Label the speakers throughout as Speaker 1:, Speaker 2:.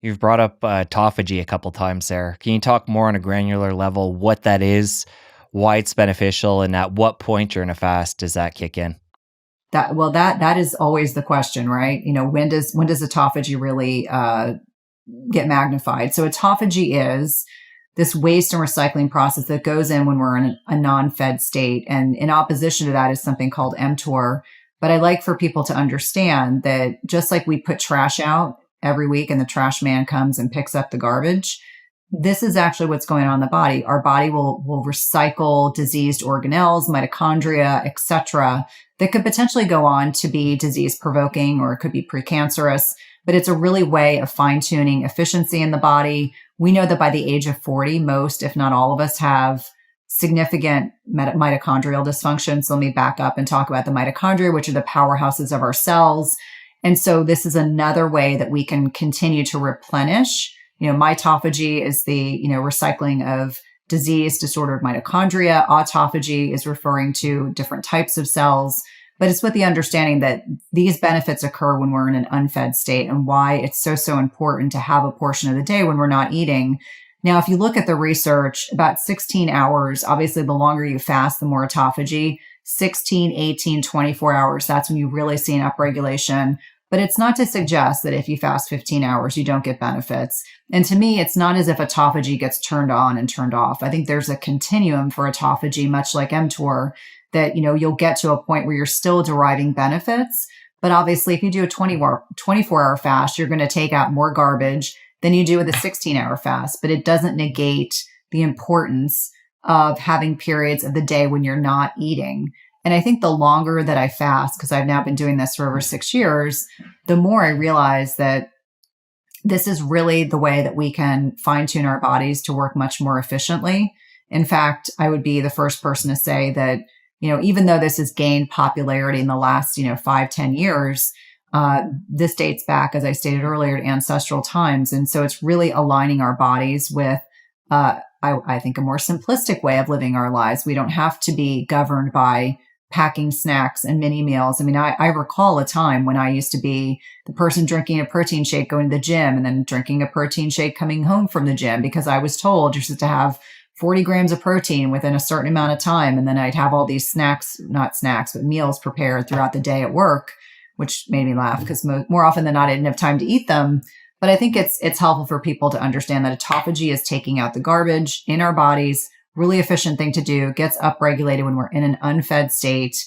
Speaker 1: You've brought up autophagy a couple times there. Can you talk more on a granular level what that is, why it's beneficial, and at what point during a fast does that kick in?
Speaker 2: That is always the question, right? When does autophagy really get magnified? So autophagy is this waste and recycling process that goes in when we're in a non-fed state. And in opposition to that is something called mTOR. But I like for people to understand that just like we put trash out every week and the trash man comes and picks up the garbage, this is actually what's going on in the body. Our body will recycle diseased organelles, mitochondria, etc., that could potentially go on to be disease provoking, or it could be precancerous. But it's a really way of fine tuning efficiency in the body. We know that by the age of 40, most, if not all of us, have significant mitochondrial dysfunction. So let me back up and talk about the mitochondria, which are the powerhouses of our cells. And so this is another way that we can continue to replenish. Mitophagy is the, recycling of disease, disordered mitochondria. Autophagy is referring to different types of cells. But it's with the understanding that these benefits occur when we're in an unfed state, and why it's so important to have a portion of the day when we're not eating. Now, if you look at the research, about 16 hours, obviously the longer you fast, the more autophagy, 16, 18, 24 hours, that's when you really see an upregulation. But it's not to suggest that if you fast 15 hours, you don't get benefits. And to me, it's not as if autophagy gets turned on and turned off. I think there's a continuum for autophagy, much like mTOR, that, you'll get to a point where you're still deriving benefits. But obviously, if you do a 24-hour fast, you're going to take out more garbage than you do with a 16-hour fast. But it doesn't negate the importance of having periods of the day when you're not eating. And I think the longer that I fast, because I've now been doing this for over 6 years, the more I realize that this is really the way that we can fine tune our bodies to work much more efficiently. In fact, I would be the first person to say that, even though this has gained popularity in the last, 5-10 years, this dates back, as I stated earlier, to ancestral times. And so it's really aligning our bodies with, I think, a more simplistic way of living our lives. We don't have to be governed by packing snacks and mini meals. I mean, I recall a time when I used to be the person drinking a protein shake going to the gym, and then drinking a protein shake coming home from the gym, because I was told you're supposed to have 40 grams of protein within a certain amount of time. And then I'd have all these not snacks, but meals prepared throughout the day at work, which made me laugh because more often than not, I didn't have time to eat them. But I think it's helpful for people to understand that autophagy is taking out the garbage in our bodies. Really efficient thing to do, gets upregulated when we're in an unfed state.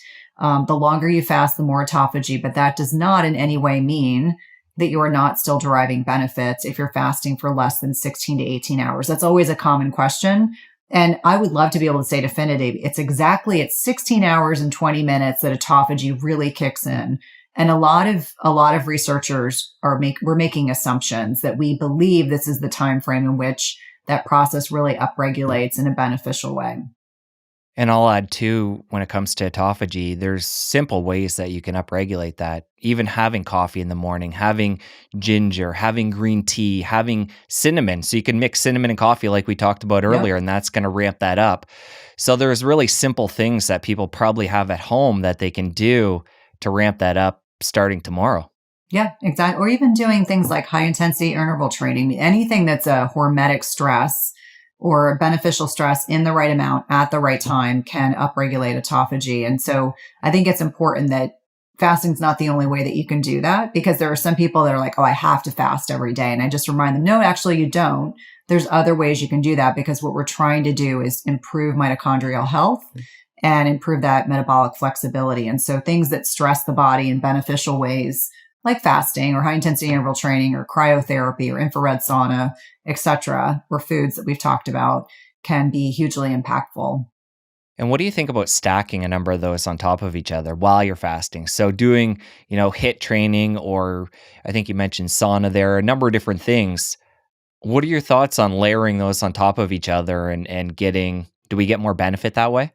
Speaker 2: The longer you fast, the more autophagy, but that does not in any way mean that you are not still deriving benefits if you're fasting for less than 16 to 18 hours. That's always a common question. And I would love to be able to say definitive. It's 16 hours and 20 minutes that autophagy really kicks in. And a lot of researchers we're making assumptions that we believe this is the time frame in which that process really upregulates in a beneficial way.
Speaker 1: And I'll add too, when it comes to autophagy, there's simple ways that you can upregulate that. Even having coffee in the morning, having ginger, having green tea, having cinnamon. So you can mix cinnamon and coffee like we talked about earlier, and that's going to ramp that up. So there's really simple things that people probably have at home that they can do to ramp that up starting tomorrow.
Speaker 2: Yeah, exactly. Or even doing things like high intensity interval training, anything that's a hormetic stress or beneficial stress in the right amount at the right time can upregulate autophagy. And so I think it's important that fasting is not the only way that you can do that, because there are some people that are like, oh, I have to fast every day. And I just remind them, no, actually you don't. There's other ways you can do that, because what we're trying to do is improve mitochondrial health and improve that metabolic flexibility. And so things that stress the body in beneficial ways, like fasting or high intensity interval training or cryotherapy or infrared sauna, etc., or foods that we've talked about, can be hugely impactful.
Speaker 1: And what do you think about stacking a number of those on top of each other while you're fasting? So doing, HIIT training, or I think you mentioned sauna there, a number of different things. What are your thoughts on layering those on top of each other and do we get more benefit that way?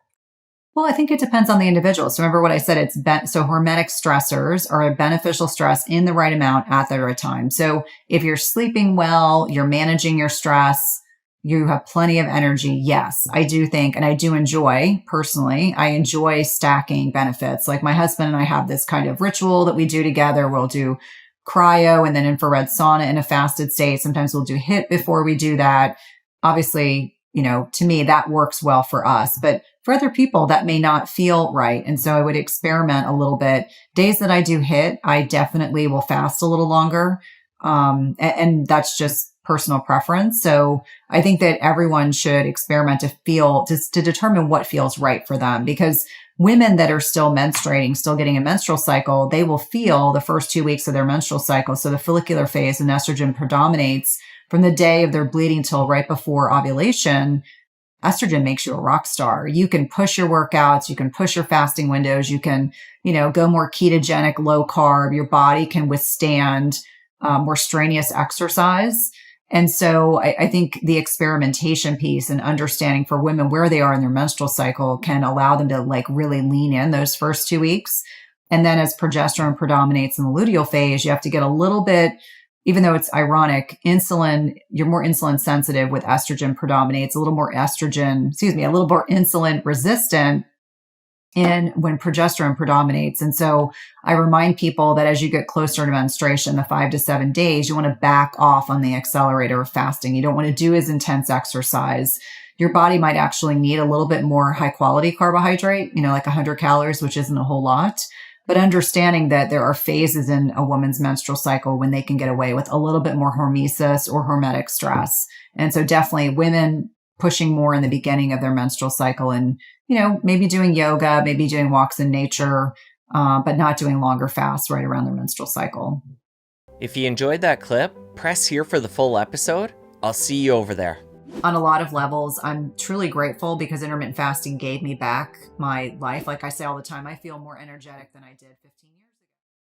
Speaker 2: Well, I think it depends on the individual. So remember what I said, so hormetic stressors are a beneficial stress in the right amount at the right time. So if you're sleeping well, you're managing your stress, you have plenty of energy. Yes, I do think, and I do enjoy personally, I enjoy stacking benefits. Like my husband and I have this kind of ritual that we do together. We'll do cryo and then infrared sauna in a fasted state. Sometimes we'll do HIIT before we do that. Obviously, to me, that works well for us, but for other people that may not feel right. And so I would experiment a little bit. Days that I do HIIT, I definitely will fast a little longer. And that's just personal preference. So I think that everyone should experiment to determine what feels right for them, because women that are still menstruating, still getting a menstrual cycle, they will feel the first 2 weeks of their menstrual cycle. So the follicular phase and estrogen predominates from the day of their bleeding till right before ovulation. Estrogen makes you a rock star. You can push your workouts. You can push your fasting windows. You can, go more ketogenic, low carb. Your body can withstand more strenuous exercise. And so I think the experimentation piece and understanding for women where they are in their menstrual cycle can allow them to really lean in those first 2 weeks. And then as progesterone predominates in the luteal phase, you have to get a little bit, even though it's ironic, you're more insulin sensitive with estrogen predominates, a little more insulin resistant when progesterone predominates. And so I remind people that as you get closer to menstruation, the 5 to 7 days, you want to back off on the accelerator of fasting. You don't want to do as intense exercise. Your body might actually need a little bit more high quality carbohydrate, like 100 calories, which isn't a whole lot. But understanding that there are phases in a woman's menstrual cycle when they can get away with a little bit more hormesis or hormetic stress. And so definitely women pushing more in the beginning of their menstrual cycle and, maybe doing yoga, maybe doing walks in nature, but not doing longer fasts right around their menstrual cycle.
Speaker 1: If you enjoyed that clip, press here for the full episode. I'll see you over there.
Speaker 2: On a lot of levels, I'm truly grateful because intermittent fasting gave me back my life. Like I say all the time, I feel more energetic than I did 15 years ago.